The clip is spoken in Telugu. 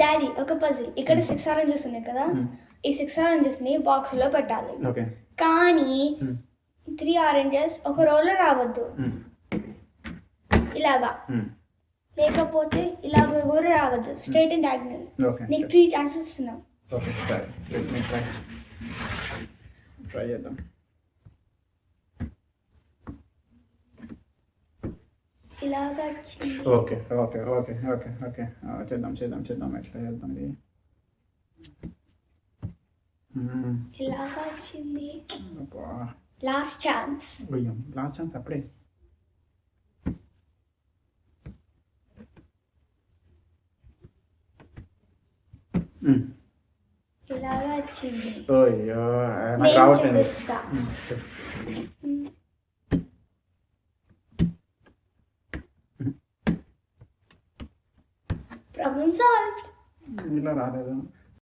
డాడీ ఒక పజిల్ ఇక్కడ 6 ఆరెంజెస్ ఉన్నాయి కదా, ఈ 6 ఆరెంజెస్ ని బాక్స్ లో పెట్టాలి. ఓకే కానీ 3 ఆరెంజెస్ ఒక రోలో రావద్దు, ఇలాగా. లేకపోతే ఇలాగ కూడా రావద్దు, స్ట్రైట్ అండ్ డయాగ్నల్. నీకు 3 ఛాన్సెస్ ఇస్తున్నాం. ఓకే ట్రై చేద్దాం. ఇలాగా వచ్చింది. Okay okay okay okay okay చేద్దాం చేద్దాం చేద్దాం ఎట్లా చేద్దాం ఇది. ఇలాగా వచ్చింది. Last chance. లాస్ట్ ఛాన్స్ అప్పుడే. ఇలాగా వచ్చింది. అయ్యో నాకు నేను రావట్లేదు. చూపిస్తా. Problem solved. ఇలా రాలేదు.